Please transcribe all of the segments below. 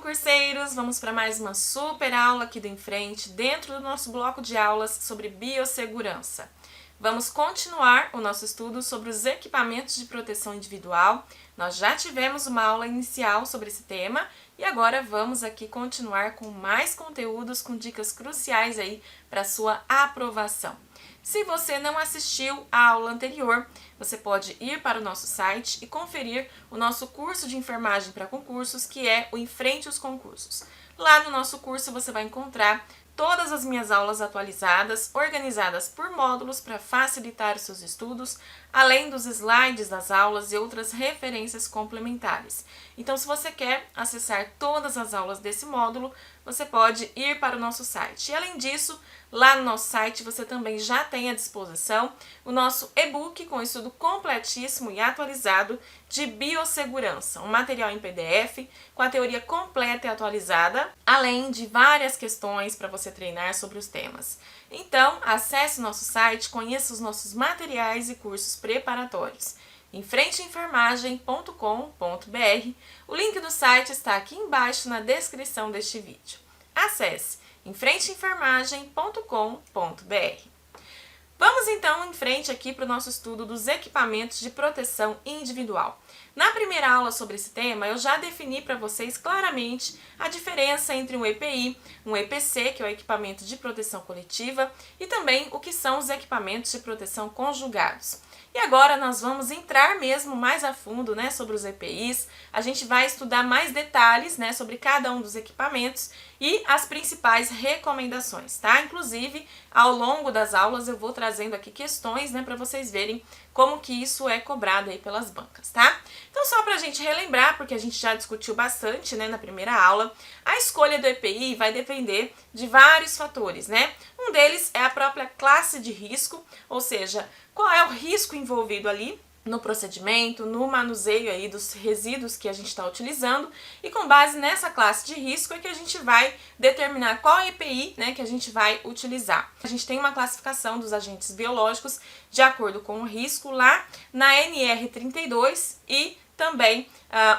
concurseiros! Vamos para mais uma super aula aqui do Enfrente, dentro do nosso bloco de aulas sobre biossegurança. Vamos continuar o nosso estudo sobre os equipamentos de proteção individual. Nós já tivemos uma aula inicial sobre esse tema e agora vamos aqui continuar com mais conteúdos, com dicas cruciais aí para sua aprovação. Se você não assistiu à aula anterior, você pode ir para o nosso site e conferir o nosso curso de enfermagem para concursos, que é o Enfrente os Concursos. Lá no nosso curso você vai encontrar todas as minhas aulas atualizadas, organizadas por módulos para facilitar os seus estudos, além dos slides das aulas e outras referências complementares. Então, se você quer acessar todas as aulas desse módulo, você pode ir para o nosso site. E além disso, lá no nosso site você também já tem à disposição o nosso e-book com estudo completíssimo e atualizado de biossegurança, um material em PDF com a teoria completa e atualizada, além de várias questões para você treinar sobre os temas. Então, acesse o nosso site, conheça os nossos materiais e cursos preparatórios. Enfrenteenfermagem.com.br. O link do site está aqui embaixo na descrição deste vídeo. Acesse enfrenteenfermagem.com.br. Vamos então em frente aqui para o nosso estudo dos equipamentos de proteção individual. Na primeira aula sobre esse tema, eu já defini para vocês claramente a diferença entre um EPI, um EPC, que é o equipamento de proteção coletiva, e também o que são os equipamentos de proteção conjugados. E agora nós vamos entrar mesmo mais a fundo, sobre os EPIs, a gente vai estudar mais detalhes, sobre cada um dos equipamentos e as principais recomendações, tá? Inclusive, ao longo das aulas eu vou trazendo aqui questões, para vocês verem como que isso é cobrado aí pelas bancas, tá? Então, só pra gente relembrar, porque a gente já discutiu bastante, na primeira aula, a escolha do EPI vai depender de vários fatores, Um deles é a própria classe de risco, ou seja, qual é o risco envolvido ali no procedimento, no manuseio aí dos resíduos que a gente está utilizando, e com base nessa classe de risco é que a gente vai determinar qual EPI, que a gente vai utilizar. A gente tem uma classificação dos agentes biológicos de acordo com o risco lá na NR32 e também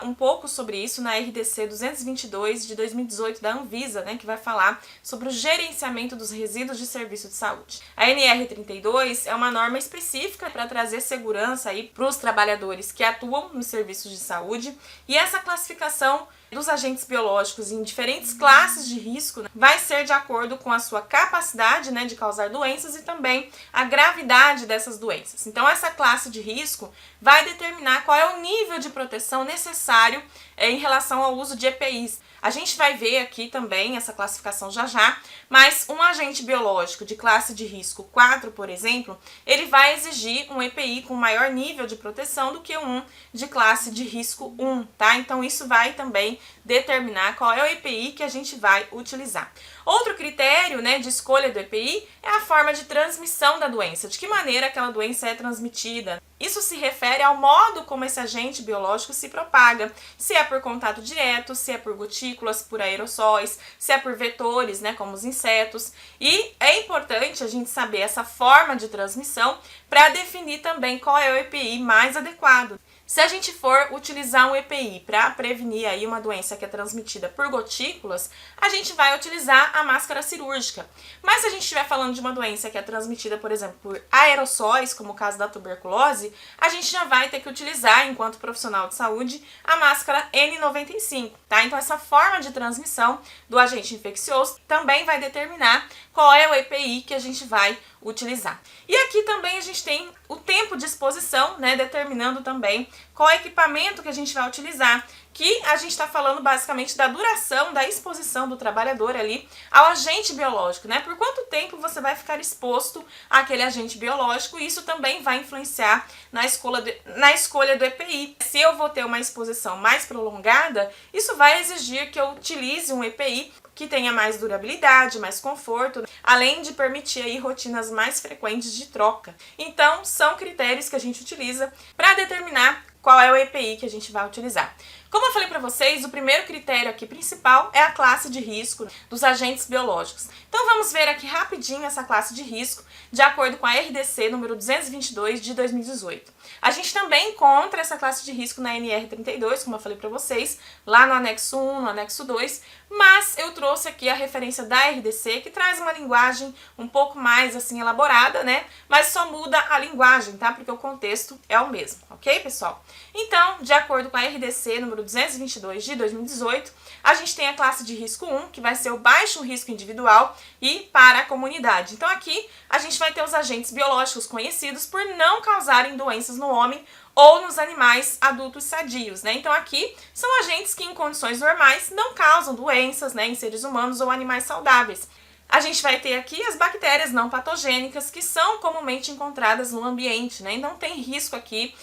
um pouco sobre isso na RDC 222 de 2018 da Anvisa, que vai falar sobre o gerenciamento dos resíduos de serviço de saúde. A NR32 é uma norma específica para trazer segurança aí para os trabalhadores que atuam nos serviços de saúde, e essa classificação dos agentes biológicos em diferentes classes de risco vai ser de acordo com a sua capacidade de causar doenças e também a gravidade dessas doenças. Então, essa classe de risco vai determinar qual é o nível de proteção necessário em relação ao uso de EPIs. A gente vai ver aqui também essa classificação já, mas um agente biológico de classe de risco 4, por exemplo, ele vai exigir um EPI com maior nível de proteção do que um de classe de risco 1, tá? Então, isso vai também determinar qual é o EPI que a gente vai utilizar. Outro critério, de escolha do EPI é a forma de transmissão da doença, de que maneira aquela doença é transmitida. Isso se refere ao modo como esse agente biológico se propaga, se é por contato direto, se é por gotículas, por aerossóis, se é por vetores, como os insetos. E é importante a gente saber essa forma de transmissão para definir também qual é o EPI mais adequado. Se a gente for utilizar um EPI para prevenir aí uma doença que é transmitida por gotículas, a gente vai utilizar a máscara cirúrgica. Mas se a gente estiver falando de uma doença que é transmitida, por exemplo, por aerossóis, como o caso da tuberculose, a gente já vai ter que utilizar, enquanto profissional de saúde, a máscara N95, tá? Então, essa forma de transmissão do agente infeccioso também vai determinar qual é o EPI que a gente vai utilizar. E aqui também a gente tem o tempo de exposição, determinando também qual equipamento que a gente vai utilizar, que a gente está falando basicamente da duração da exposição do trabalhador ali ao agente biológico, Por quanto tempo você vai ficar exposto àquele agente biológico, e isso também vai influenciar na escolha do EPI. Se eu vou ter uma exposição mais prolongada, isso vai exigir que eu utilize um EPI que tenha mais durabilidade, mais conforto, além de permitir aí rotinas mais frequentes de troca. Então, são critérios que a gente utiliza para determinar qual é o EPI que a gente vai utilizar. Como eu falei para vocês, o primeiro critério aqui principal é a classe de risco dos agentes biológicos. Então vamos ver aqui rapidinho essa classe de risco de acordo com a RDC número 222 de 2018. A gente também encontra essa classe de risco na NR32, como eu falei para vocês, lá no anexo 1, no anexo 2, mas eu trouxe aqui a referência da RDC, que traz uma linguagem um pouco mais assim elaborada, né? Mas só muda a linguagem, tá? Porque o contexto é o mesmo, ok, pessoal? Então, de acordo com a RDC número 222 de 2018, a gente tem a classe de risco 1, que vai ser o baixo risco individual e para a comunidade. Então aqui a gente vai ter os agentes biológicos conhecidos por não causarem doenças no homem ou nos animais adultos sadios, né? Então aqui são agentes que em condições normais não causam doenças, né, em seres humanos ou animais saudáveis. A gente vai ter aqui as bactérias não patogênicas que são comumente encontradas no ambiente, né? Então tem risco aqui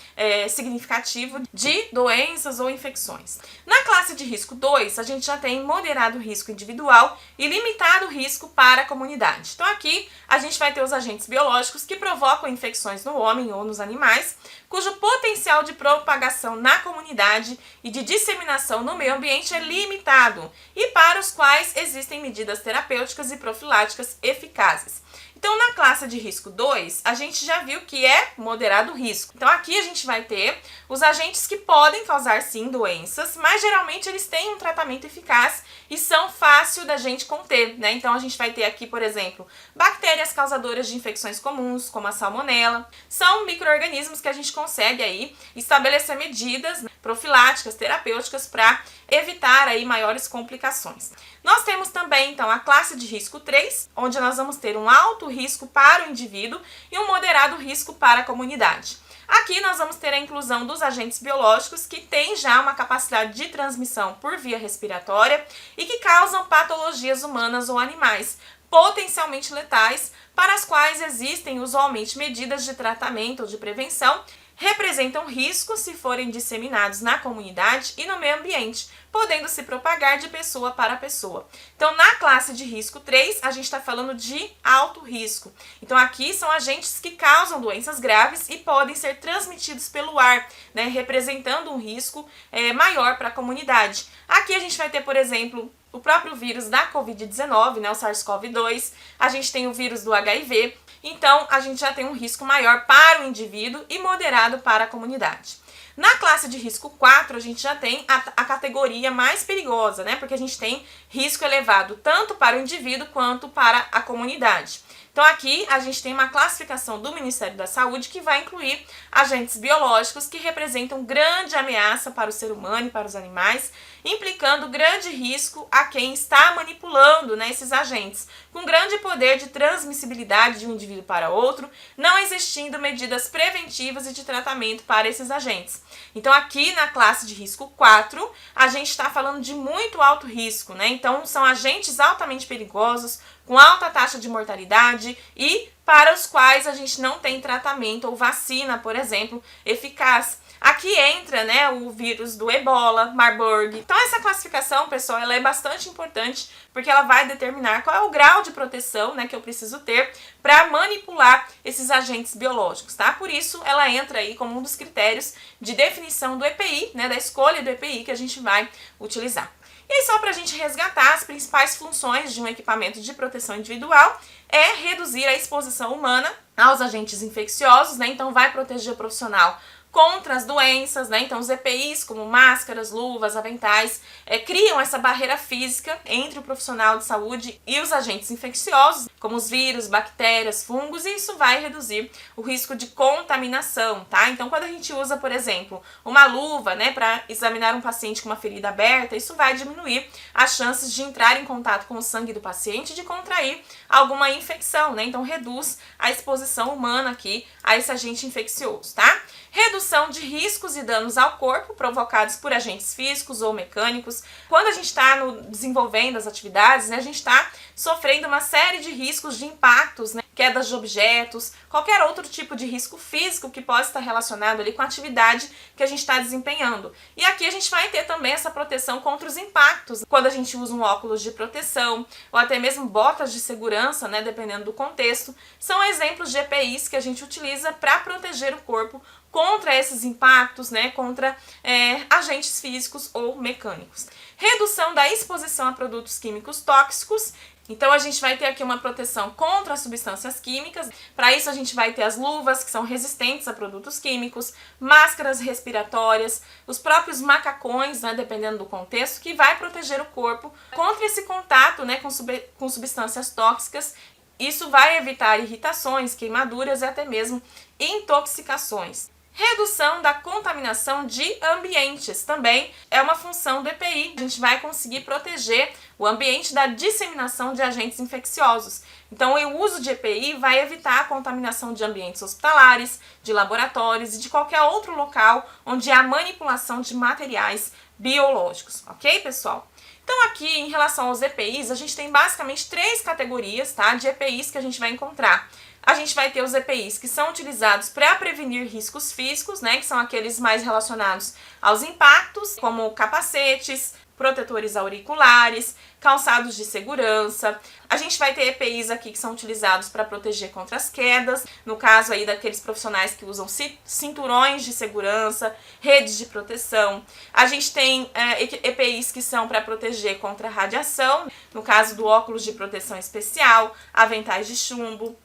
significativo de doenças ou infecções. Na classe de risco 2, a gente já tem moderado risco individual e limitado risco para a comunidade. Então aqui a gente vai ter os agentes biológicos que provocam infecções no homem ou nos animais, cujo potencial de propagação na comunidade e de disseminação no meio ambiente é limitado e para os quais existem medidas terapêuticas e profiláticas eficazes. Então, na classe de risco 2, a gente já viu que é moderado risco. Então, aqui a gente vai ter os agentes que podem causar, sim, doenças, mas geralmente eles têm um tratamento eficaz e são fácil da gente conter, né? Então, a gente vai ter aqui, por exemplo, bactérias causadoras de infecções comuns, como a salmonela. São micro-organismos que a gente consegue aí estabelecer medidas profiláticas, terapêuticas para evitar aí maiores complicações. Nós temos também, então, a classe de risco 3, onde nós vamos ter um alto risco para o indivíduo e um moderado risco para a comunidade. Aqui nós vamos ter a inclusão dos agentes biológicos que têm já uma capacidade de transmissão por via respiratória e que causam patologias humanas ou animais, potencialmente letais, para as quais existem usualmente medidas de tratamento ou de prevenção, representam risco se forem disseminados na comunidade e no meio ambiente, podendo se propagar de pessoa para pessoa. Então, na classe de risco 3, a gente está falando de alto risco. Então, aqui são agentes que causam doenças graves e podem ser transmitidos pelo ar, né, representando um risco maior para a comunidade. Aqui a gente vai ter, por exemplo, o próprio vírus da Covid-19, né, o SARS-CoV-2, a gente tem o vírus do HIV, então a gente já tem um risco maior para o indivíduo e moderado para a comunidade. Na classe de risco 4, a gente já tem a categoria mais perigosa, né, porque a gente tem risco elevado tanto para o indivíduo quanto para a comunidade. Então aqui a gente tem uma classificação do Ministério da Saúde que vai incluir agentes biológicos que representam grande ameaça para o ser humano e para os animais, implicando grande risco a quem está manipulando, né, esses agentes, com grande poder de transmissibilidade de um indivíduo para outro, não existindo medidas preventivas e de tratamento para esses agentes. Então aqui na classe de risco 4, a gente está falando de muito alto risco, né? Então são agentes altamente perigosos, com alta taxa de mortalidade e para os quais a gente não tem tratamento ou vacina, por exemplo, eficaz. Aqui entra, né, o vírus do Ebola, Marburg. Então essa classificação, pessoal, ela é bastante importante porque ela vai determinar qual é o grau de proteção, né, que eu preciso ter para manipular esses agentes biológicos, tá? Por isso ela entra aí como um dos critérios de definição do EPI, né, da escolha do EPI que a gente vai utilizar. E aí, só para a gente resgatar, as principais funções de um equipamento de proteção individual é reduzir a exposição humana aos agentes infecciosos, né? Então vai proteger o profissional contra as doenças, né? Então os EPIs, como máscaras, luvas, aventais, criam essa barreira física entre o profissional de saúde e os agentes infecciosos, como os vírus, bactérias, fungos, e isso vai reduzir o risco de contaminação, tá? Então quando a gente usa, por exemplo, uma luva, né, para examinar um paciente com uma ferida aberta, isso vai diminuir as chances de entrar em contato com o sangue do paciente e de contrair alguma infecção, né? Então reduz a exposição humana aqui a esse agente infeccioso, tá? Redução de riscos e danos ao corpo provocados por agentes físicos ou mecânicos. Quando a gente está desenvolvendo as atividades, né, a gente está sofrendo uma série de riscos de impactos, né, quedas de objetos, qualquer outro tipo de risco físico que possa estar relacionado ali com a atividade que a gente está desempenhando. E aqui a gente vai ter também essa proteção contra os impactos, quando a gente usa um óculos de proteção ou até mesmo botas de segurança, né, dependendo do contexto, são exemplos de EPIs que a gente utiliza para proteger o corpo contra esses impactos, né, contra agentes físicos ou mecânicos. Redução da exposição a produtos químicos tóxicos. Então a gente vai ter aqui uma proteção contra as substâncias químicas. Para isso a gente vai ter as luvas, que são resistentes a produtos químicos, máscaras respiratórias, os próprios macacões, né, dependendo do contexto, que vai proteger o corpo contra esse contato, né, com substâncias tóxicas. Isso vai evitar irritações, queimaduras e até mesmo intoxicações. Redução da contaminação de ambientes também é uma função do EPI. A gente vai conseguir proteger o ambiente da disseminação de agentes infecciosos. Então, o uso de EPI vai evitar a contaminação de ambientes hospitalares, de laboratórios e de qualquer outro local onde há manipulação de materiais biológicos, ok, pessoal? Então, aqui, em relação aos EPIs, a gente tem basicamente 3 categorias, tá, de EPIs que a gente vai encontrar. A gente vai ter os EPIs que são utilizados para prevenir riscos físicos, né, que são aqueles mais relacionados aos impactos, como capacetes, protetores auriculares, calçados de segurança. A gente vai ter EPIs aqui que são utilizados para proteger contra as quedas, no caso aí daqueles profissionais que usam cinturões de segurança, redes de proteção. A gente tem EPIs que são para proteger contra radiação, no caso do óculos de proteção especial, aventais de chumbo.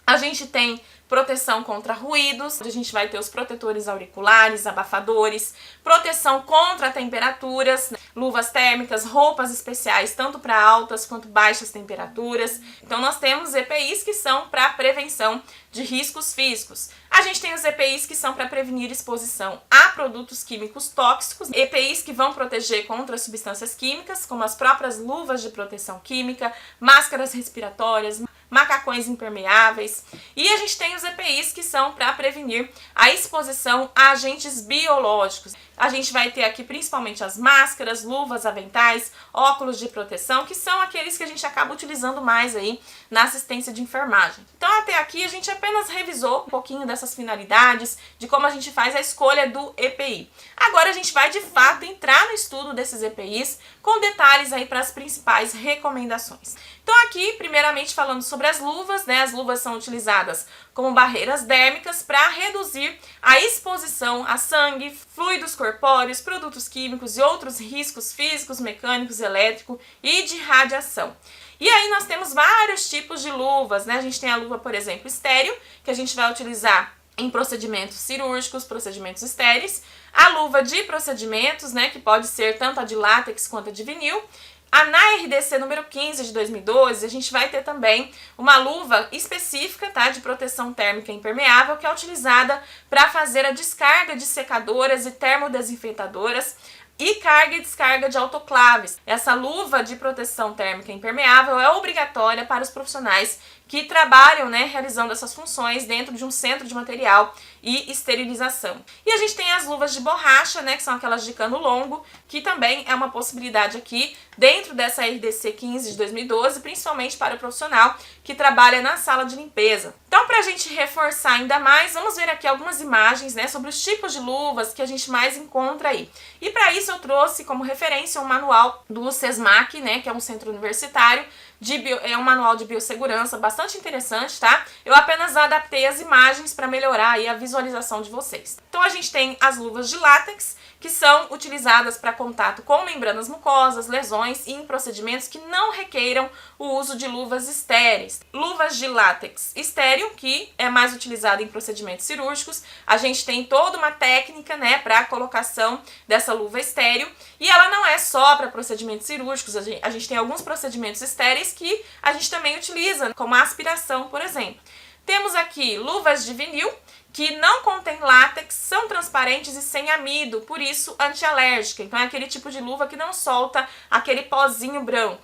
A gente tem proteção contra ruídos, a gente vai ter os protetores auriculares, abafadores, proteção contra temperaturas, luvas térmicas, roupas especiais, tanto para altas quanto baixas temperaturas. Então nós temos EPIs que são para prevenção de riscos físicos. A gente tem os EPIs que são para prevenir exposição a produtos químicos tóxicos, EPIs que vão proteger contra substâncias químicas, como as próprias luvas de proteção química, máscaras respiratórias, macacões impermeáveis. E a gente tem os EPIs que são para prevenir a exposição a agentes biológicos. A gente vai ter aqui principalmente as máscaras, luvas, aventais, óculos de proteção, que são aqueles que a gente acaba utilizando mais aí na assistência de enfermagem. Então até aqui a gente apenas revisou um pouquinho dessas finalidades, de como a gente faz a escolha do EPI. Agora a gente vai de fato entrar no estudo desses EPIs com detalhes aí para as principais recomendações. Então aqui, primeiramente falando sobre as luvas, né? As luvas são utilizadas como barreiras dérmicas para reduzir a exposição a sangue, fluidos corpóreos, produtos químicos e outros riscos físicos, mecânicos, elétricos e de radiação. E aí nós temos vários tipos de luvas, né? A gente tem a luva, por exemplo, estéreo, que a gente vai utilizar em procedimentos cirúrgicos, procedimentos estéreis. A luva de procedimentos, né? Que pode ser tanto a de látex quanto a de vinil. Na RDC número 15 de 2012, a gente vai ter também uma luva específica, tá, de proteção térmica impermeável, que é utilizada para fazer a descarga de secadoras e termodesinfetadoras e carga e descarga de autoclaves. Essa luva de proteção térmica impermeável é obrigatória para os profissionais que trabalham, né, realizando essas funções dentro de um centro de material e esterilização. E a gente tem as luvas de borracha, né, que são aquelas de cano longo, que também é uma possibilidade aqui dentro dessa RDC 15 de 2012, principalmente para o profissional que trabalha na sala de limpeza. Então, para a gente reforçar ainda mais, vamos ver aqui algumas imagens, né, sobre os tipos de luvas que a gente mais encontra aí. E para isso eu trouxe como referência um manual do SESMAC, né, que é um centro universitário, é um manual de biossegurança bastante interessante, tá? Eu apenas adaptei as imagens para melhorar aí a visualização de vocês. Então a gente tem as luvas de látex, que são utilizadas para contato com membranas mucosas, lesões e em procedimentos que não requeiram o uso de luvas estéreis. Luvas de látex estéreo, que é mais utilizada em procedimentos cirúrgicos. A gente tem toda uma técnica, né, para a colocação dessa luva estéreo, e ela não é só para procedimentos cirúrgicos. A gente tem alguns procedimentos estéreis que a gente também utiliza, como a aspiração, por exemplo. Temos aqui luvas de vinil, que não contém látex, são transparentes e sem amido, por isso antialérgica. Então é aquele tipo de luva que não solta aquele pozinho branco.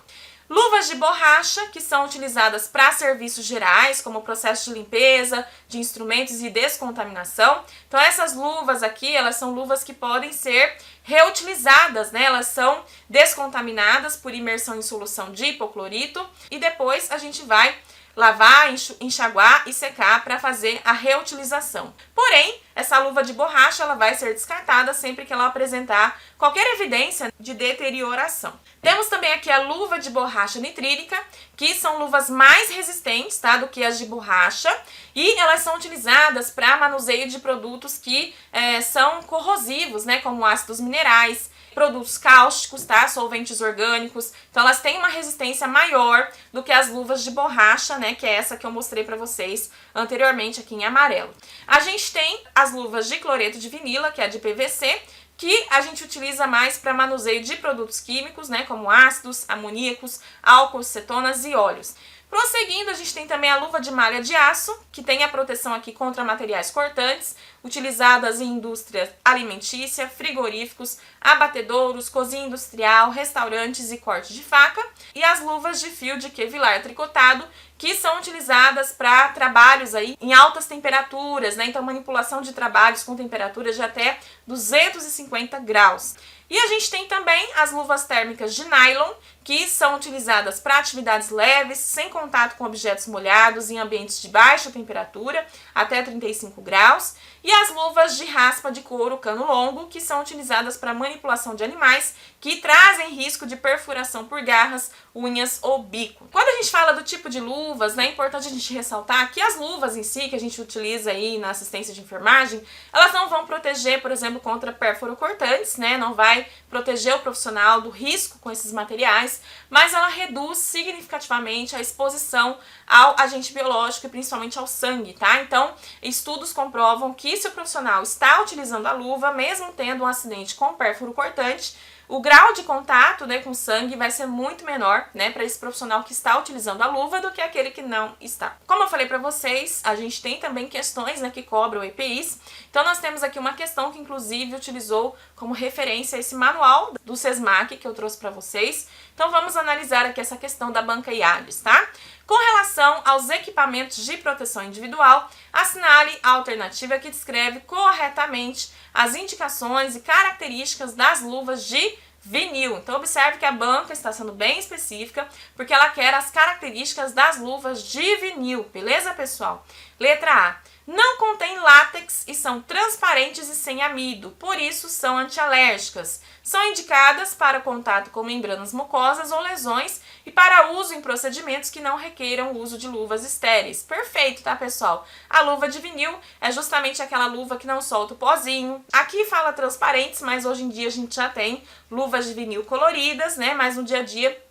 Luvas de borracha, que são utilizadas para serviços gerais, como processo de limpeza, de instrumentos e descontaminação. Então essas luvas aqui, elas são luvas que podem ser reutilizadas, né? Elas são descontaminadas por imersão em solução de hipoclorito e depois a gente vai lavar, enxaguar e secar para fazer a reutilização. Porém, essa luva de borracha ela vai ser descartada sempre que ela apresentar qualquer evidência de deterioração. Temos também aqui a luva de borracha nitrílica, que são luvas mais resistentes, tá, do que as de borracha, e elas são utilizadas para manuseio de produtos que são corrosivos, né, como ácidos minerais, produtos cáusticos, tá, solventes orgânicos. Então elas têm uma resistência maior do que as luvas de borracha, né, que é essa que eu mostrei para vocês anteriormente aqui em amarelo. A gente tem as luvas de cloreto de vinila, que é a de PVC, que a gente utiliza mais para manuseio de produtos químicos, né, como ácidos, amoníacos, álcools, cetonas e óleos. Prosseguindo, a gente tem também a luva de malha de aço, que tem a proteção aqui contra materiais cortantes, utilizadas em indústria alimentícia, frigoríficos, abatedouros, cozinha industrial, restaurantes e corte de faca. E as luvas de fio de Kevlar tricotado, que são utilizadas para trabalhos aí em altas temperaturas, né? Então manipulação de trabalhos com temperaturas de até 250 graus. E a gente tem também as luvas térmicas de nylon, que são utilizadas para atividades leves, sem contato com objetos molhados, em ambientes de baixa temperatura, até 35 graus. E as luvas de raspa de couro cano longo, que são utilizadas para manipulação de animais, que trazem risco de perfuração por garras, unhas ou bico. Quando a gente fala do tipo de luvas, né, é importante a gente ressaltar que as luvas em si, que a gente utiliza aí na assistência de enfermagem, elas não vão proteger, por exemplo, contra perforocortantes, né, não vai proteger o profissional do risco com esses materiais, mas ela reduz significativamente a exposição ao agente biológico e principalmente ao sangue, tá? Então, estudos comprovam que se o profissional está utilizando a luva, mesmo tendo um acidente com pérfuro cortante, o grau de contato, né, com sangue vai ser muito menor, né, para esse profissional que está utilizando a luva do que aquele que não está. Como eu falei para vocês, a gente tem também questões, né, que cobram EPIs. Então nós temos aqui uma questão que inclusive utilizou como referência esse manual do SESMAC que eu trouxe para vocês. Então vamos analisar aqui essa questão da banca IADES, tá? Com relação aos equipamentos de proteção individual, assinale a alternativa que descreve corretamente as indicações e características das luvas de vinil. Então observe que a banca está sendo bem específica, porque ela quer as características das luvas de vinil, beleza, pessoal? Letra A. Não contém látex e são transparentes e sem amido, por isso são antialérgicas. São indicadas para contato com membranas mucosas ou lesões e para uso em procedimentos que não requeiram o uso de luvas estéreis. Perfeito, tá, pessoal? A luva de vinil é justamente aquela luva que não solta o pozinho. Aqui fala transparentes, mas hoje em dia a gente já tem luvas de vinil coloridas, né? Mas no dia a dia,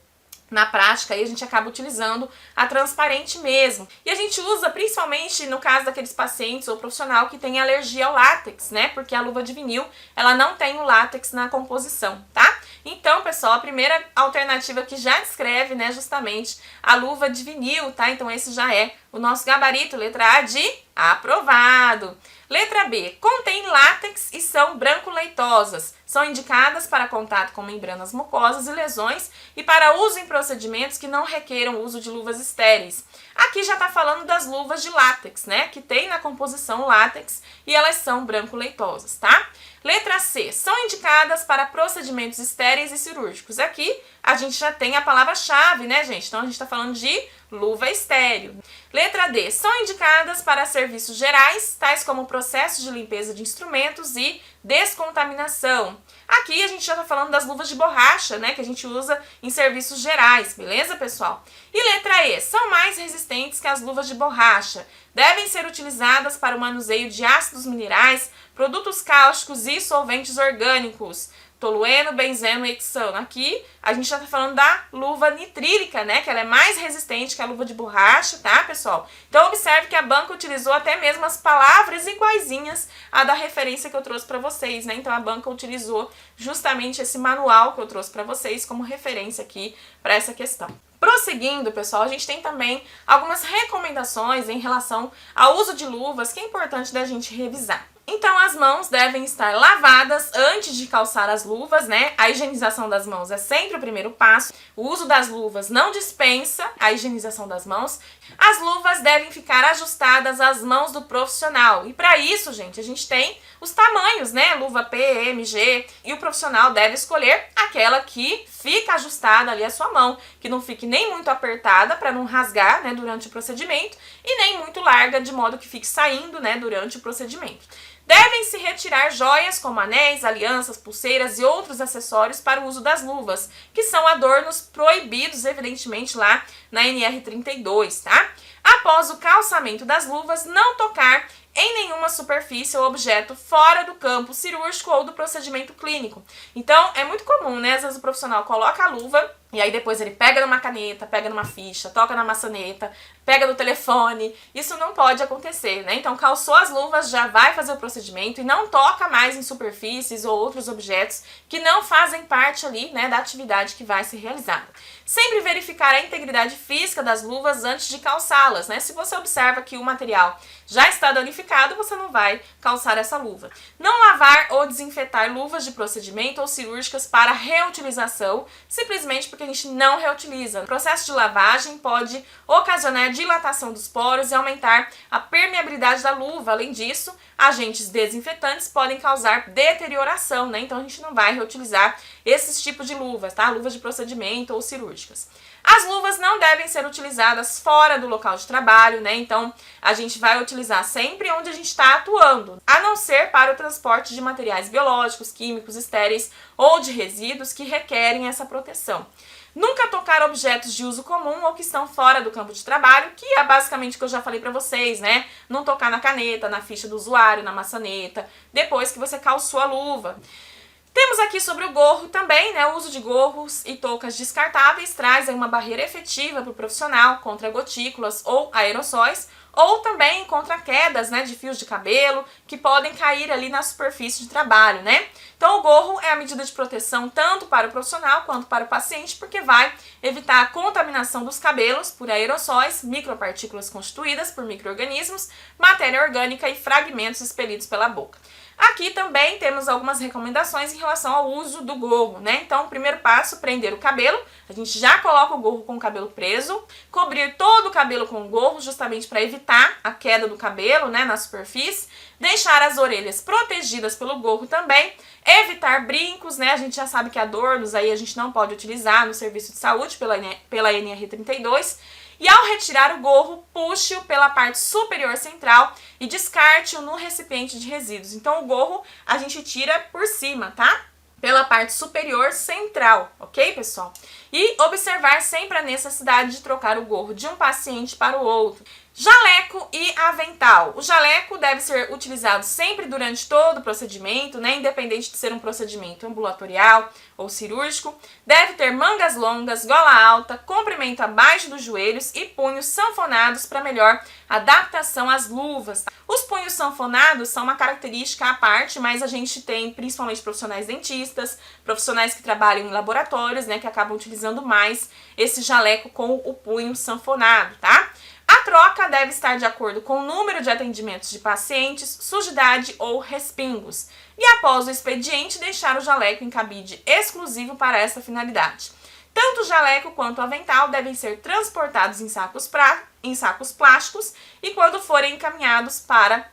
na prática, aí a gente acaba utilizando a transparente mesmo. E a gente usa principalmente no caso daqueles pacientes ou profissional que tem alergia ao látex, né? Porque a luva de vinil, ela não tem o látex na composição, tá? Então, pessoal, a primeira alternativa que já descreve, né, justamente a luva de vinil, tá? Então esse já é o nosso gabarito, letra A de aprovado. Letra B. Contém látex e são branco-leitosas. São indicadas para contato com membranas mucosas e lesões e para uso em procedimentos que não requeram o uso de luvas estéreis. Aqui já está falando das luvas de látex, né? Que tem na composição látex e elas são branco-leitosas, tá? Letra C. São indicadas para procedimentos estéreis e cirúrgicos. Aqui a gente já tem a palavra-chave, né, gente? Então a gente está falando de luva estéreo. Letra D. São indicadas para serviços gerais, tais como processos de limpeza de instrumentos e descontaminação. Aqui a gente já está falando das luvas de borracha, né, que a gente usa em serviços gerais, beleza, pessoal? E letra E. São mais resistentes que as luvas de borracha. Devem ser utilizadas para o manuseio de ácidos minerais, produtos cáusticos e solventes orgânicos. Tolueno, benzeno e hexano. Aqui a gente já tá falando da luva nitrílica, né? Que ela é mais resistente que a luva de borracha, tá, pessoal? Então observe que a banca utilizou até mesmo as palavras iguaizinhas à da referência que eu trouxe para vocês, né? Então a banca utilizou justamente esse manual que eu trouxe para vocês como referência aqui para essa questão. Prosseguindo, pessoal, a gente tem também algumas recomendações em relação ao uso de luvas que é importante da gente revisar. Então as mãos devem estar lavadas antes de calçar as luvas, né? A higienização das mãos é sempre o primeiro passo. O uso das luvas não dispensa a higienização das mãos. As luvas devem ficar ajustadas às mãos do profissional. E para isso, gente, a gente tem os tamanhos, né? Luva P, M, G. E o profissional deve escolher aquela que fica ajustada ali à sua mão, que não fique nem muito apertada para não rasgar, né, durante o procedimento, e nem muito larga de modo que fique saindo, né, durante o procedimento. Devem-se retirar joias como anéis, alianças, pulseiras e outros acessórios para o uso das luvas, que são adornos proibidos, evidentemente, lá na NR32, tá? Após o calçamento das luvas, não tocar em nenhuma superfície ou objeto fora do campo cirúrgico ou do procedimento clínico. Então, é muito comum, né? Às vezes o profissional coloca a luva e aí depois ele pega numa caneta, pega numa ficha, toca na maçaneta, pega no telefone. Isso não pode acontecer, né? Então, calçou as luvas, já vai fazer o procedimento e não toca mais em superfícies ou outros objetos que não fazem parte ali, né, da atividade que vai ser realizada. Sempre verificar a integridade física das luvas antes de calçá-las, né? Se você observa que o material já está danificado, você não vai calçar essa luva. Não lavar ou desinfetar luvas de procedimento ou cirúrgicas para reutilização, simplesmente porque a gente não reutiliza. O processo de lavagem pode ocasionar dilatação dos poros e aumentar a permeabilidade da luva. Além disso, agentes desinfetantes podem causar deterioração, né? Então a gente não vai reutilizar esses tipos de luvas, tá? Luvas de procedimento ou cirúrgicas. As luvas não devem ser utilizadas fora do local de trabalho, né? Então, a gente vai utilizar sempre onde a gente está atuando, a não ser para o transporte de materiais biológicos, químicos, estéreis ou de resíduos que requerem essa proteção. Nunca tocar objetos de uso comum ou que estão fora do campo de trabalho, que é basicamente o que eu já falei para vocês, né? Não tocar na caneta, na ficha do usuário, na maçaneta, depois que você calçou a luva. Temos aqui sobre o gorro também, né, o uso de gorros e toucas descartáveis traz aí uma barreira efetiva para o profissional contra gotículas ou aerossóis, ou também contra quedas, né, de fios de cabelo que podem cair ali na superfície de trabalho, né? Então o gorro é a medida de proteção tanto para o profissional quanto para o paciente, porque vai evitar a contaminação dos cabelos por aerossóis, micropartículas constituídas por micro-organismos, matéria orgânica e fragmentos expelidos pela boca. Aqui também temos algumas recomendações em relação ao uso do gorro, né? Então, o primeiro passo, prender o cabelo. A gente já coloca o gorro com o cabelo preso, cobrir todo o cabelo com o gorro, justamente para evitar a queda do cabelo, né, na superfície. Deixar as orelhas protegidas pelo gorro também. Evitar brincos, né? A gente já sabe que adornos aí a gente não pode utilizar no serviço de saúde pela NR32. E ao retirar o gorro, puxe-o pela parte superior central e descarte-o no recipiente de resíduos. Então o gorro a gente tira por cima, tá? Pela parte superior central, ok, pessoal? E observar sempre a necessidade de trocar o gorro de um paciente para o outro. Jaleco e avental. O jaleco deve ser utilizado sempre durante todo o procedimento, né? Independente de ser um procedimento ambulatorial ou cirúrgico. Deve ter mangas longas, gola alta, comprimento abaixo dos joelhos e punhos sanfonados para melhor adaptação às luvas. Os punhos sanfonados são uma característica à parte, mas a gente tem principalmente profissionais dentistas, profissionais que trabalham em laboratórios, né? Que acabam utilizando mais esse jaleco com o punho sanfonado, tá? A troca deve estar de acordo com o número de atendimentos de pacientes, sujidade ou respingos. E após o expediente, deixar o jaleco em cabide exclusivo para essa finalidade. Tanto o jaleco quanto o avental devem ser transportados em sacos plásticos e quando forem encaminhados para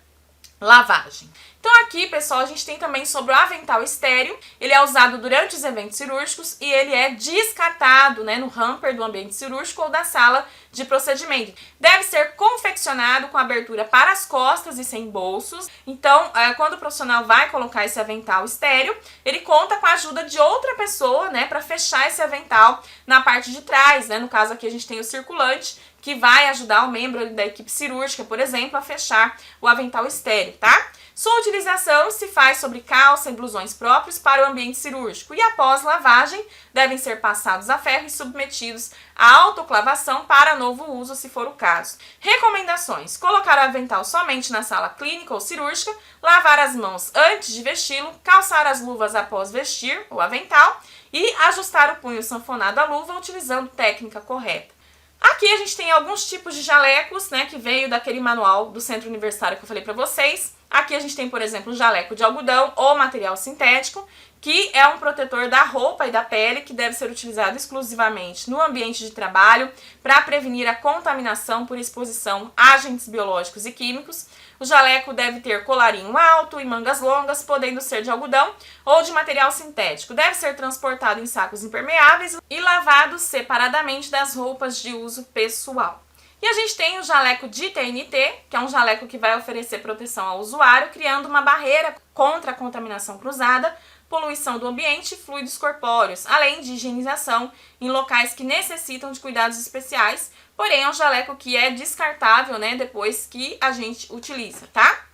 lavagem. Então aqui, pessoal, a gente tem também sobre o avental estéreo. Ele é usado durante os eventos cirúrgicos e ele é descartado, né, no hamper do ambiente cirúrgico ou da sala de procedimento. Deve ser confeccionado com abertura para as costas e sem bolsos. Então, quando o profissional vai colocar esse avental estéreo, ele conta com a ajuda de outra pessoa, né, para fechar esse avental na parte de trás, né? No caso aqui a gente tem o circulante, que vai ajudar o membro da equipe cirúrgica, por exemplo, a fechar o avental estéreo, tá? Sua utilização se faz sobre calça e blusões próprios para o ambiente cirúrgico e após lavagem devem ser passados a ferro e submetidos à autoclavação para novo uso, se for o caso. Recomendações: colocar o avental somente na sala clínica ou cirúrgica, lavar as mãos antes de vesti-lo, calçar as luvas após vestir o avental e ajustar o punho sanfonado à luva utilizando técnica correta. Aqui a gente tem alguns tipos de jalecos, né, que veio daquele manual do Centro Universitário que eu falei para vocês. Aqui a gente tem, por exemplo, o jaleco de algodão ou material sintético, que é um protetor da roupa e da pele que deve ser utilizado exclusivamente no ambiente de trabalho para prevenir a contaminação por exposição a agentes biológicos e químicos. O jaleco deve ter colarinho alto e mangas longas, podendo ser de algodão ou de material sintético. Deve ser transportado em sacos impermeáveis e lavado separadamente das roupas de uso pessoal. E a gente tem o jaleco de TNT, que é um jaleco que vai oferecer proteção ao usuário, criando uma barreira contra a contaminação cruzada, poluição do ambiente e fluidos corpóreos, além de higienização em locais que necessitam de cuidados especiais, porém é um jaleco que é descartável, né, depois que a gente utiliza, tá?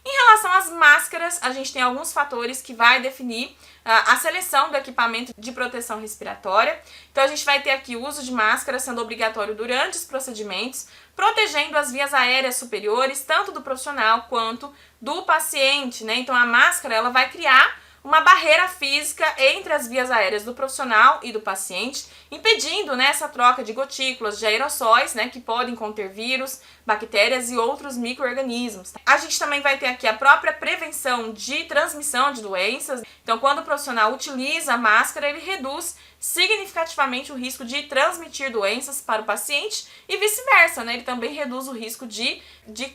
Em relação às máscaras, a gente tem alguns fatores que vai definir a seleção do equipamento de proteção respiratória. Então a gente vai ter aqui o uso de máscara sendo obrigatório durante os procedimentos, protegendo as vias aéreas superiores, tanto do profissional quanto do paciente, né? Então a máscara ela vai criar uma barreira física entre as vias aéreas do profissional e do paciente, impedindo, né, essa troca de gotículas, de aerossóis, né, que podem conter vírus, bactérias e outros micro-organismos. A gente também vai ter aqui a própria prevenção de transmissão de doenças. Então, quando o profissional utiliza a máscara, ele reduz significativamente o risco de transmitir doenças para o paciente e vice-versa, né? Ele também reduz o risco de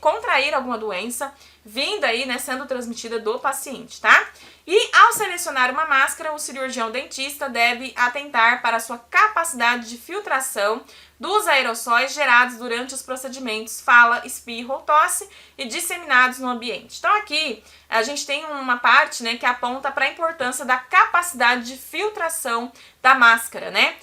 contrair alguma doença vinda aí, né, sendo transmitida do paciente, tá? E ao selecionar uma máscara, o cirurgião dentista deve atentar para a sua capacidade de filtração dos aerossóis gerados durante os procedimentos fala, espirro ou tosse e disseminados no ambiente. Então aqui a gente tem uma parte, né, que aponta para a importância da capacidade de filtração da máscara, né?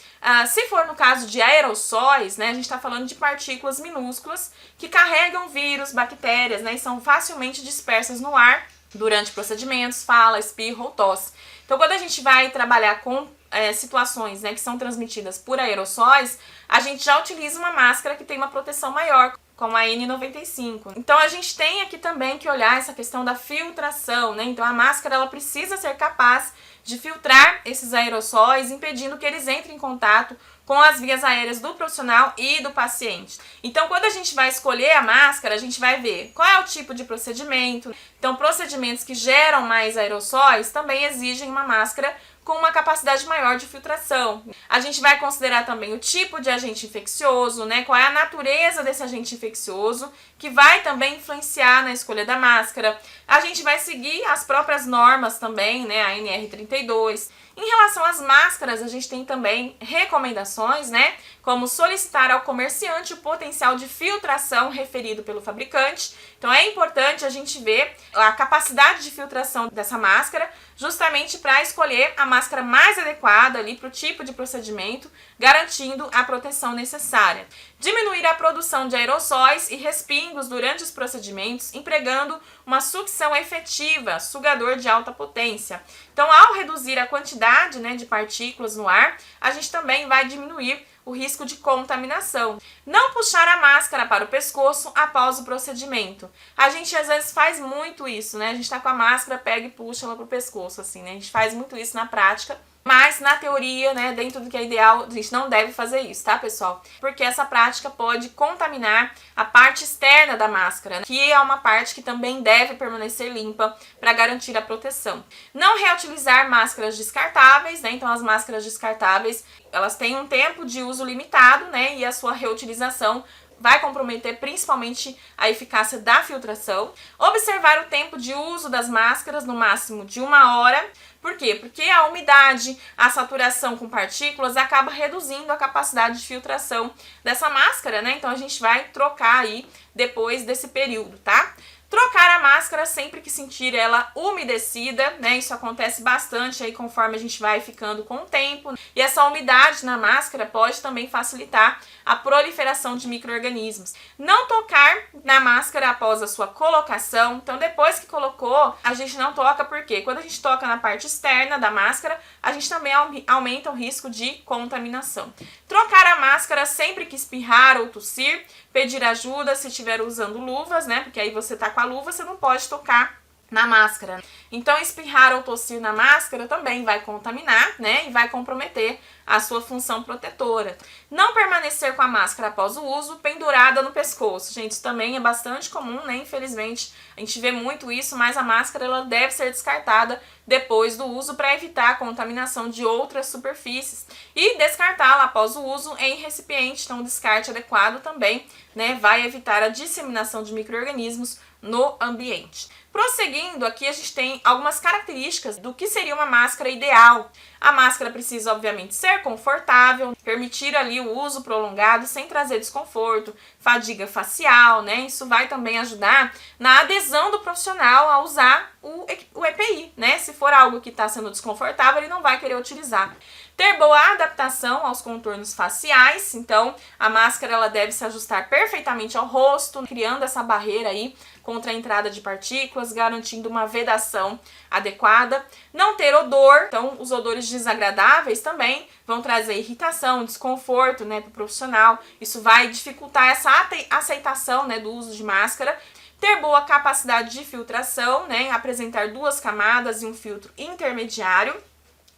Se for no caso de aerossóis, né, a gente está falando de partículas minúsculas que carregam vírus, bactérias, né, e são facilmente dispersas no ar durante procedimentos, fala, espirro ou tosse. Então, quando a gente vai trabalhar com situações, né, que são transmitidas por aerossóis, a gente já utiliza uma máscara que tem uma proteção maior, como a N95. Então, a gente tem aqui também que olhar essa questão da filtração, né? Então, a máscara ela precisa ser capaz de filtrar esses aerossóis, impedindo que eles entrem em contato com as vias aéreas do profissional e do paciente. Então, quando a gente vai escolher a máscara, a gente vai ver qual é o tipo de procedimento. Então, procedimentos que geram mais aerossóis também exigem uma máscara com uma capacidade maior de filtração. A gente vai considerar também o tipo de agente infeccioso, né? Qual é a natureza desse agente infeccioso, que vai também influenciar na escolha da máscara. A gente vai seguir as próprias normas também, né? A NR32. Em relação às máscaras, a gente tem também recomendações, né? Como solicitar ao comerciante o potencial de filtração referido pelo fabricante. Então é importante a gente ver a capacidade de filtração dessa máscara, justamente para escolher a máscara mais adequada ali para o tipo de procedimento, garantindo a proteção necessária. Diminuir a produção de aerossóis e respingos durante os procedimentos, empregando uma sucção efetiva, sugador de alta potência. Então, ao reduzir a quantidade, né, de partículas no ar, a gente também vai diminuir o risco de contaminação. Não puxar a máscara para o pescoço após o procedimento. A gente às vezes faz muito isso, né? A gente tá com a máscara, pega e puxa ela pro pescoço, assim, né? A gente faz muito isso na prática. Mas na teoria, né, dentro do que é ideal, a gente não deve fazer isso, tá, pessoal? Porque essa prática pode contaminar a parte externa da máscara, né, que é uma parte que também deve permanecer limpa para garantir a proteção. Não reutilizar máscaras descartáveis, né? Então as máscaras descartáveis, elas têm um tempo de uso limitado, né? E a sua reutilização vai comprometer principalmente a eficácia da filtração. Observar o tempo de uso das máscaras, no máximo de 1 hora. Por quê? Porque a umidade, a saturação com partículas acaba reduzindo a capacidade de filtração dessa máscara, né? Então a gente vai trocar aí depois desse período, tá? Trocar a máscara sempre que sentir ela umedecida, né? Isso acontece bastante aí conforme a gente vai ficando com o tempo. E essa umidade na máscara pode também facilitar a proliferação de micro-organismos. Não tocar na máscara após a sua colocação. Então, depois que colocou, a gente não toca, porque quando a gente toca na parte externa da máscara, a gente também aumenta o risco de contaminação. Trocar a máscara sempre que espirrar ou tossir. Pedir ajuda se estiver usando luvas, né? Porque aí você tá com a luva, você não pode tocar na máscara. Então, espirrar ou tossir na máscara também vai contaminar, né, e vai comprometer a sua função protetora. Não permanecer com a máscara após o uso pendurada no pescoço. Gente, isso também é bastante comum, né, infelizmente a gente vê muito isso, mas a máscara ela deve ser descartada depois do uso para evitar a contaminação de outras superfícies e descartá-la após o uso em recipiente. Então, um descarte adequado também, né, vai evitar a disseminação de micro-organismos no ambiente. Prosseguindo, aqui a gente tem algumas características do que seria uma máscara ideal. A máscara precisa, obviamente, ser confortável, permitir ali o uso prolongado sem trazer desconforto, fadiga facial, né? Isso vai também ajudar na adesão do profissional a usar o EPI, né? Se for algo que está sendo desconfortável, ele não vai querer utilizar. Ter boa adaptação aos contornos faciais, então a máscara ela deve se ajustar perfeitamente ao rosto, criando essa barreira aí contra a entrada de partículas, garantindo uma vedação adequada. Não ter odor, então os odores desagradáveis também vão trazer irritação, desconforto, né, para o profissional. Isso vai dificultar essa aceitação, né, do uso de máscara. Ter boa capacidade de filtração, né, apresentar 2 camadas e um filtro intermediário.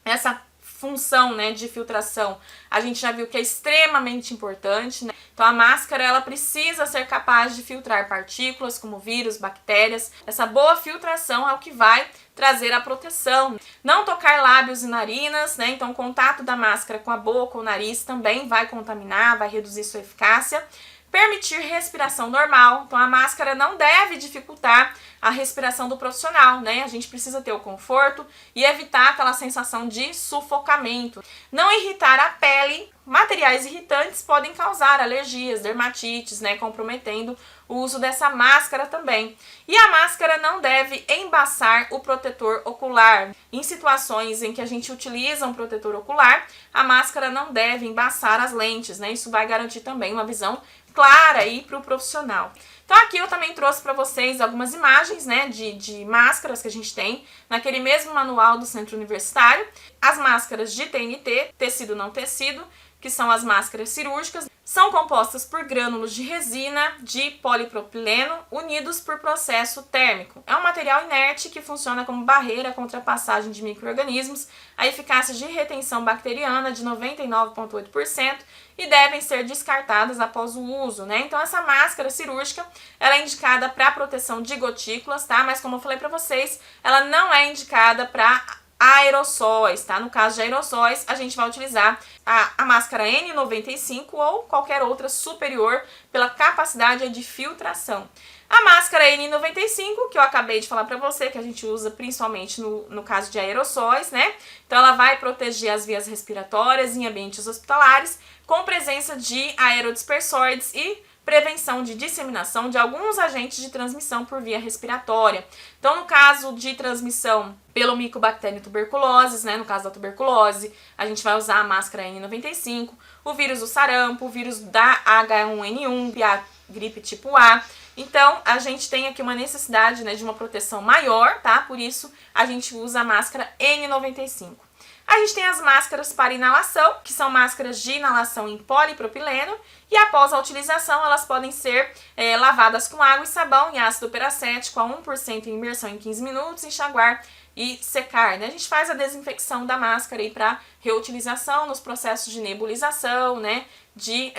Essa função, né, de filtração, a gente já viu que é extremamente importante, né? Então a máscara ela precisa ser capaz de filtrar partículas como vírus, bactérias. Essa boa filtração é o que vai trazer a proteção. Não tocar lábios e narinas, né? Então o contato da máscara com a boca ou nariz também vai contaminar, vai reduzir sua eficácia. Permitir respiração normal, então a máscara não deve dificultar a respiração do profissional, né? A gente precisa ter o conforto e evitar aquela sensação de sufocamento. Não irritar a pele, materiais irritantes podem causar alergias, dermatites, né? Comprometendo o uso dessa máscara também. E a máscara não deve embaçar o protetor ocular. Em situações em que a gente utiliza um protetor ocular, a máscara não deve embaçar as lentes, né? Isso vai garantir também uma visão clara aí para o profissional. Então aqui eu também trouxe para vocês algumas imagens, né, de máscaras que a gente tem naquele mesmo manual do Centro Universitário. As máscaras de TNT, tecido não tecido, que são as máscaras cirúrgicas, são compostas por grânulos de resina de polipropileno unidos por processo térmico. É um material inerte que funciona como barreira contra a passagem de micro-organismos, a eficácia de retenção bacteriana de 99,8% e devem ser descartadas após o uso, né? Então essa máscara cirúrgica, ela é indicada para proteção de gotículas, tá? Mas como eu falei para vocês, ela não é indicada para aerossóis, tá? No caso de aerossóis, a gente vai utilizar a máscara N95 ou qualquer outra superior pela capacidade de filtração. A máscara N95, que eu acabei de falar para você, que a gente usa principalmente no caso de aerossóis, né? Então ela vai proteger as vias respiratórias em ambientes hospitalares com presença de aerodispersores e prevenção de disseminação de alguns agentes de transmissão por via respiratória. Então, no caso de transmissão pelo Mycobacterium tuberculosis, né, no caso da tuberculose, a gente vai usar a máscara N95, o vírus do sarampo, o vírus da H1N1, a gripe tipo A. Então, a gente tem aqui uma necessidade, né, de uma proteção maior, tá? Por isso, a gente usa a máscara N95. A gente tem as máscaras para inalação, que são máscaras de inalação em polipropileno, e após a utilização elas podem ser lavadas com água e sabão e ácido peracético a 1% em imersão em 15 minutos, enxaguar e secar, né? A gente faz a desinfecção da máscara aí para reutilização nos processos de nebulização, né? De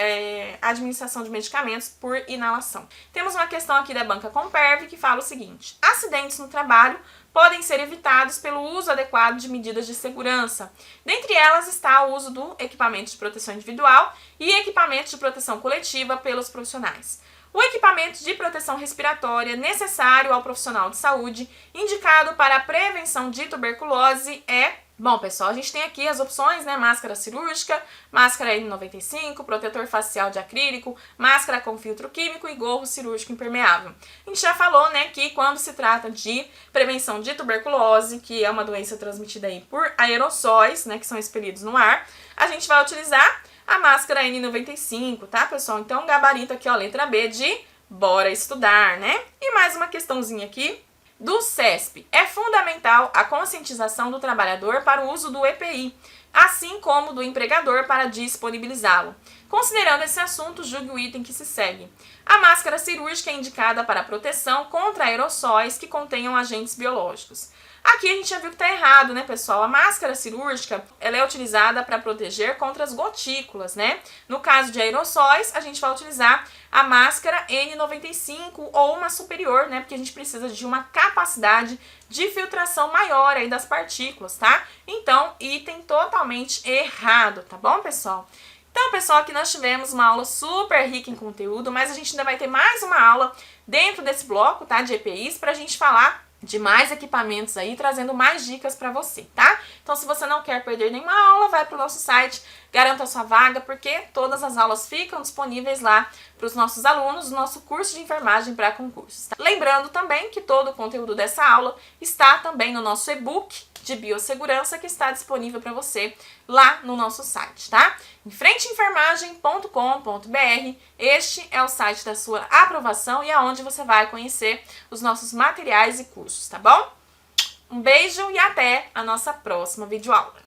administração de medicamentos por inalação. Temos uma questão aqui da banca Comperv que fala o seguinte: acidentes no trabalho podem ser evitados pelo uso adequado de medidas de segurança. Dentre elas está o uso do equipamento de proteção individual e equipamento de proteção coletiva pelos profissionais. O equipamento de proteção respiratória necessário ao profissional de saúde, indicado para a prevenção de tuberculose, é... Bom, pessoal, a gente tem aqui as opções, né? Máscara cirúrgica, máscara N95, protetor facial de acrílico, máscara com filtro químico e gorro cirúrgico impermeável. A gente já falou, né, que quando se trata de prevenção de tuberculose, que é uma doença transmitida aí por aerossóis, né, que são expelidos no ar, a gente vai utilizar a máscara N95, tá, pessoal? Então, gabarito aqui, ó, letra B de bora estudar, né? E mais uma questãozinha aqui. do CESP. É fundamental a conscientização do trabalhador para o uso do EPI, assim como do empregador para disponibilizá-lo. Considerando esse assunto, julgue o item que se segue. A máscara cirúrgica é indicada para proteção contra aerossóis que contenham agentes biológicos. Aqui a gente já viu que está errado, né, pessoal? A máscara cirúrgica, ela é utilizada para proteger contra as gotículas, né? No caso de aerossóis, a gente vai utilizar a máscara N95 ou uma superior, né? Porque a gente precisa de uma capacidade de filtração maior aí das partículas, tá? Então, item totalmente errado, tá bom, pessoal? Então, pessoal, aqui nós tivemos uma aula super rica em conteúdo, mas a gente ainda vai ter mais uma aula dentro desse bloco, tá, de EPIs, pra gente falar de mais equipamentos aí, trazendo mais dicas pra você, tá? Então, se você não quer perder nenhuma aula, vai pro nosso site, garanta a sua vaga, porque todas as aulas ficam disponíveis lá para os nossos alunos do nosso curso de enfermagem para concursos. Tá? Lembrando também que todo o conteúdo dessa aula está também no nosso e-book de biossegurança, que está disponível para você lá no nosso site, tá? Enfrenteenfermagem.com.br. Este é o site da sua aprovação e é onde você vai conhecer os nossos materiais e cursos, tá bom? Um beijo e até a nossa próxima videoaula.